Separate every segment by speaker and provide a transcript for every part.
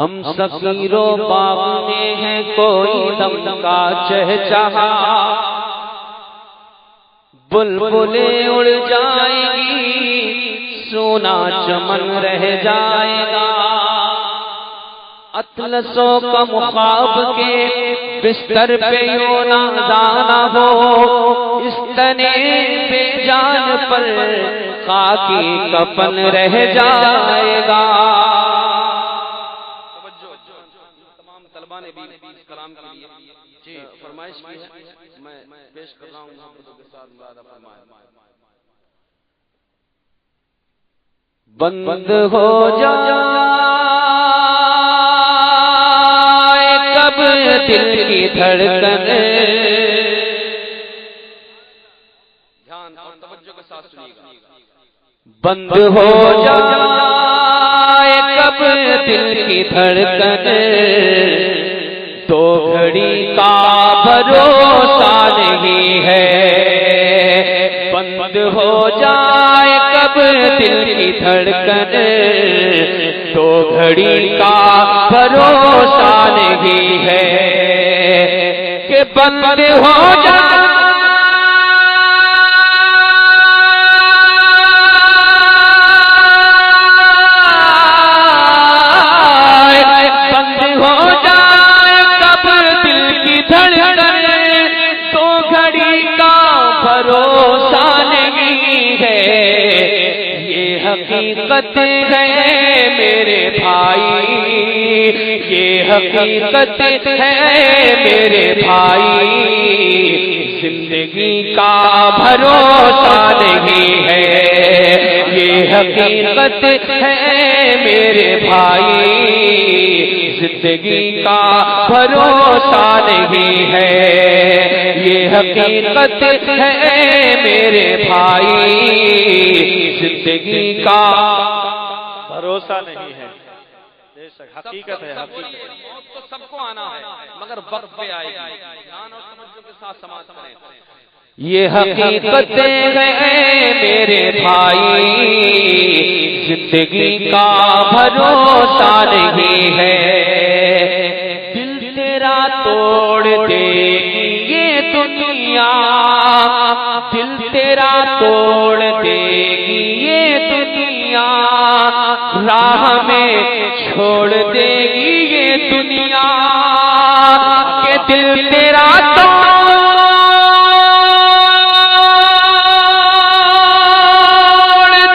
Speaker 1: ہم صغیر و باغ میں ہے کوئی دم کا چہچہا، بلبلیں اڑ جائیں گی سونا چمن رہ جائے گا، اطلسوں کا خواب کے بستر پہ یوں نازانا ہو، اس تنے پہ جان پر خاکی کفن رہ جائے گا۔ تمام طلباء نے بھی اس کلام کے لیے فرمائش کی ہے، میں پیش کر رہا ہوں محبتوں کے ساتھ ملادہ فرمائے۔ بند ہو جائے کب دل کی دھڑکن، دھیان اور توجہ کے ساتھ سنیے گا، بند ہو جائے کب دل کی دھڑکن، تو گھڑی کا بھروسہ نہیں ہے، بند ہو جائے کب دل کی دھڑکن، تو گھڑی کا بھروسہ نہیں ہے، کہ بند ہو جائے حقیقت ہے میرے بھائی، یہ حقیقت ہے میرے بھائی، زندگی کا بھروسہ نہیں ہے، یہ حقیقت ہے میرے بھائی، زندگی کا بھروسہ نہیں ہے، یہ حقیقت ہے میرے بھائی، زندگی کا
Speaker 2: بھروسہ نہیں ہے، بے شک حقیقت ہے، حقیقت
Speaker 1: موت تو سب کو آنا ہے مگر وقت پہ آئے گی، دھیان اور توجہ کے ساتھ سماعت کریں۔ یہ حقیقت ہے میرے بھائی، زندگی کا بھروسہ نہیں ہے، دل تیرا توڑ دے گی یہ دنیا، دل تیرا توڑ دے گی یہ دنیا، راہ میں چھوڑ دے گی یہ دنیا، کہ دل تیرا توڑ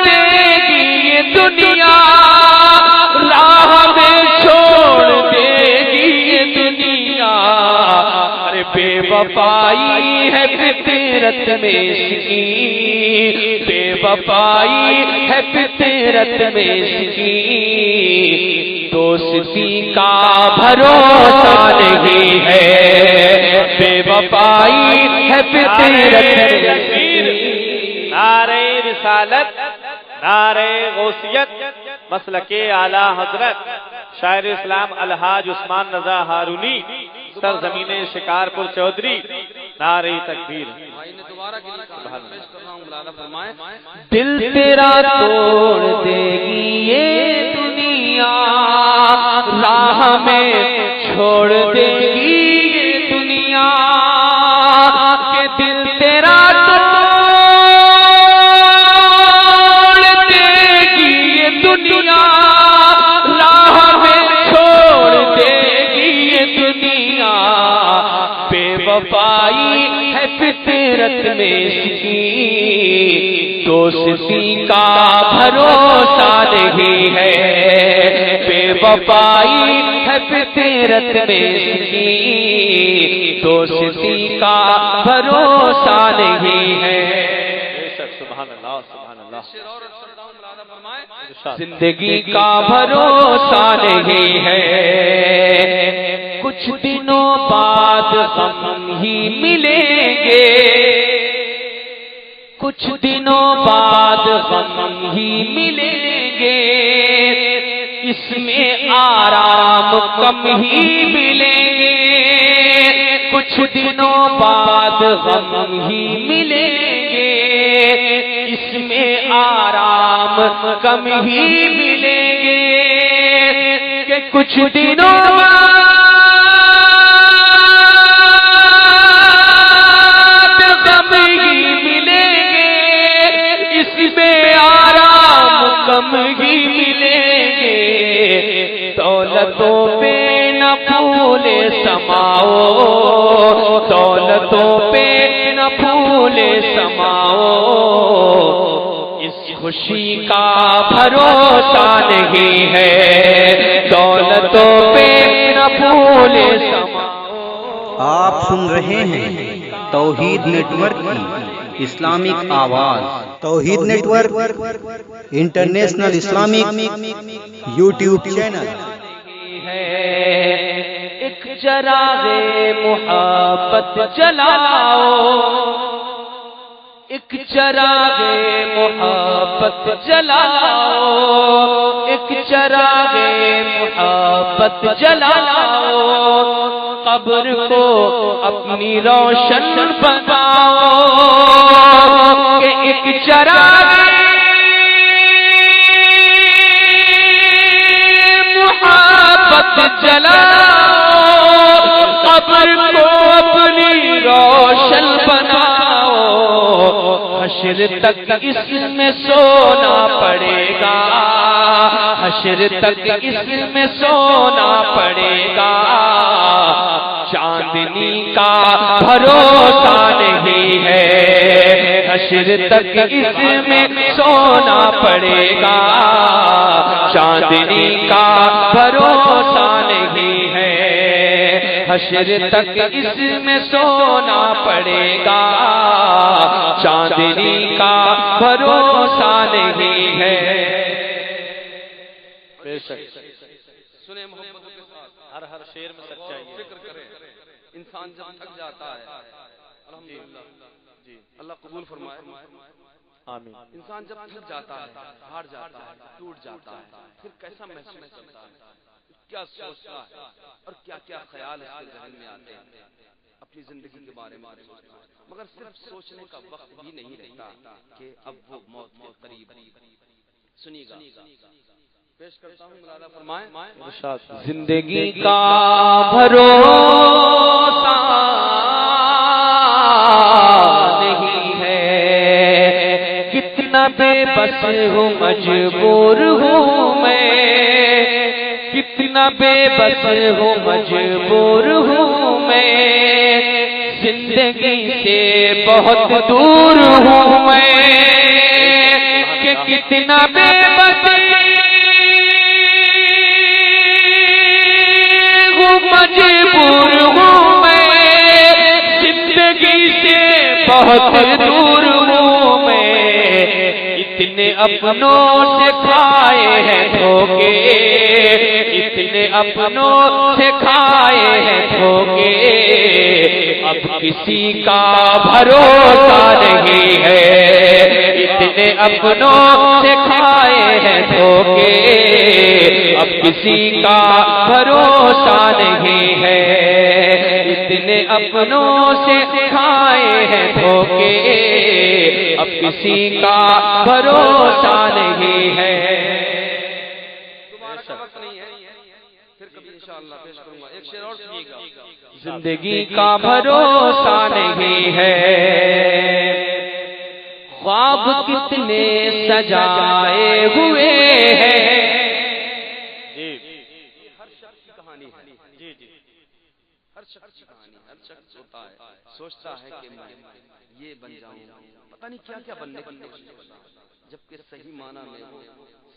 Speaker 1: دے گی یہ دنیا، راہ میں چھوڑ دے گی یہ دنیا، ارے بے وفائی ہے فطرت میں اس کی، بے وفائی ہے فطرت میں اس کی، دوستی کا بھروسہ نہیں ہے، بے وفائی ہے فطرت میں۔
Speaker 2: نعرہ رسالت، نعرہ غوثیت، مسلک اعلیٰ حضرت شاعر اسلام الحاج عثمان رضا ہارونی، سرزمین شکارپور چودھری، نعرہ تکبیر۔
Speaker 1: دل تیرا توڑ دے گی یہ دنیا، راہ میں چھوڑ دے گی یہ دنیا، کہ دل تیرا توڑ دے گی یہ دنیا، راہ میں چھوڑ دے گی یہ دنیا، بے وفائی ہے فطرت میں اس کی، دوستی کا بھروسہ نہیں ہے، بے وفائی ہے فطرت میں اس کی، دوستی کا بھروسہ نہیں ہے۔
Speaker 2: سبحان اللہ، سبحان اللہ۔
Speaker 1: زندگی کا بھروسہ نہیں ہے، کچھ دنوں بعد ہم ہی ملیں گے، کچھ دنوں بعد ہم ہی ملیں گے، اس میں آرام کم ہی ملیں گے، کچھ دنوں بعد ہم ہی ملیں گے، اس میں آرام کم ہی ملیں گے، کہ کہ کچھ دنوں غم ہی ملیں گے، اس میں آرام کم ہی ملیں گے، دولتوں پہ نہ پھولے سماؤ، دولتوں پہ نہ پھولے سماؤ، اس خوشی کا بھروسہ نہیں ہے، دولتوں پہ نہ پھولے سماؤ۔
Speaker 3: آپ سن رہے ہیں توحید نیٹ ورک کی اسلامک آواز۔ Tawheed network international Islamic YouTube channel
Speaker 1: ایک چراغ محبت جلاؤ، ایک چراغ محبت جلاؤ، ایک چراغ محبت جلاؤ، قبر کو اپنی روشن بناؤ، کہ ایک چراغ محبت جلاؤ، قبر کو اپنی روشن بناؤ، حشر تک اس میں سونا پڑے گا، حشر تک اس میں سونا پڑے گا، چاندنی کا بھروسہ نہیں ہے، حشر تک اس میں سونا پڑے گا، چاندنی کا بھروسہ نہیں ہے، حشر تک اس میں سونا پڑے گا، چاندنی کا بھروسہ نہیں ہے۔
Speaker 2: بے شک
Speaker 1: سنیں محبت کے ساتھ
Speaker 2: ہر شعر میں سچائی ہے۔
Speaker 1: فکر کریں، انسان جب تھک جاتا ہے، الحمدللہ جی اللہ قبول فرمائے،
Speaker 2: آمین۔
Speaker 1: انسان جب تھک جاتا ہے، ہار جاتا ہے، ٹوٹ جاتا ہے، پھر کیسا محسوس کرتا ہے، کیا سوچتا ہے اور کیا کیا خیال اس کے ذہن میں آتے ہیں، اپنی زندگی کے بارے میں سوچتا ہے، مگر صرف سوچنے کا وقت بھی نہیں رہتا کہ اب وہ موت کے قریب۔ سنیے گا، پیش کرتا ہوں، مولانا فرمائیں، زندگی کا بھروسہ نہیں ہے، کتنا بے بس ہوں مجبور ہوں میں، کتنا بے بس ہوں مجبور ہوں میں، زندگی سے بہت دور ہوں میں، کہ کتنا بے بس مجبور ہوں میں، زندگی سے بہت دور ہوں میں، اتنے اپنوں سے کھائے ہیں دھوکے، اتنے اپنوں سے کھائے ہیں دھوکے، اب کسی کا بھروسہ نہیں ہے، اتنے اپنوں سے کھائے ہیں دھوکے، اب کسی کا بھروسہ نہیں ہے، اتنے اپنوں سے کھائے ہیں دھوکے، اب کسی کا بھروسہ نہیں ہے۔ دوبارہ کا وقت نہیں ہے، پھر کبھی انشاءاللہ پیش کروں گا، ایک شعر اور سنیے گا۔ زندگی کا بھروسہ نہیں ہے، خواب کتنے سجائے ہوئے ہیں، ہر شخص کی کہانی ہے، جی جی ہر شخص کی کہانی، ہر شخص ہوتا ہے، سوچتا ہے کہ میں یہ بن جاؤں، پتہ نہیں کیا کیا بننے کی کوشش کرتا ہے، جبکہ صحیح معنی میں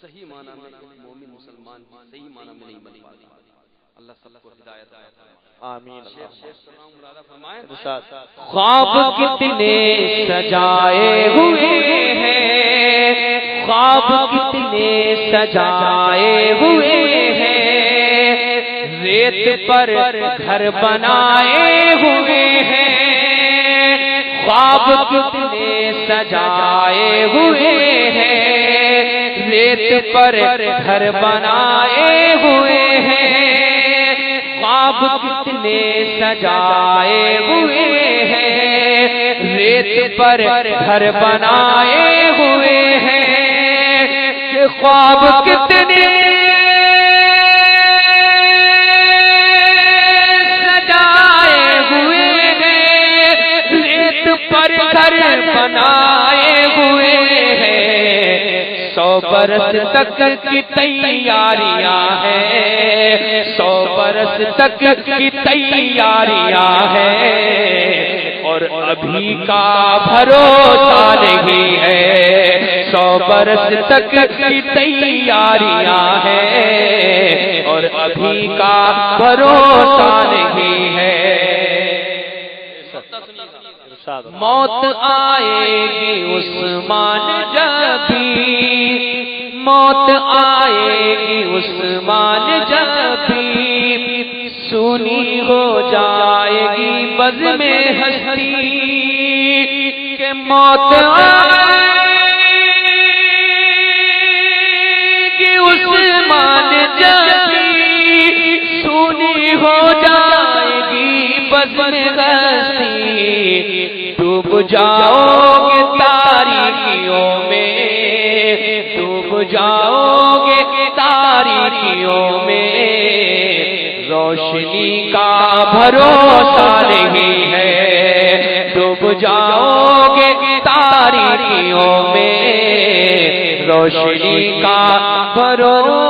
Speaker 1: صحیح معنی میں مومن مسلمان صحیح معنی میں نہیں بن پاتا۔ اللہ سب کو ہدایت عطا فرمائے، آمین۔ خواب کتنے سجائے ہوئے ہیں، خواب کتنے سجائے ہوئے ہیں، ریت پر گھر بنائے ہوئے ہیں، خواب کتنے سجائے ہوئے ہیں، ریت پر گھر بنائے ہوئے ہیں، خواب کتنے سجائے ہوئے ہیں، ریت پر گھر بنائے ہوئے ہیں، کہ خواب کتنے برس تک کی تیاریاں ہیں، 100 برس تک کی تیاریاں ہیں، اور ابھی کا بھروسہ نہیں ہے، 100 برس تک کی تیاریاں ہیں، اور ابھی کا بھروسہ نہیں ہے۔ موت آئے گی عثمان جب بھی، موت آئے گی عثمان جب بھی، سونی ہو جائے گی بزم ہستی، کہ موت آئے گی عثمان جب بھی، سونی ہو جائے گی بزم ہستی، ڈوب جاؤ گے تاریکیوں میں، ڈوب جاؤ گے تاریکیوں میں، روشنی کا بھروسہ نہیں ہے، ڈوب جاؤ گے تاریکیوں میں، روشنی کا بھروسہ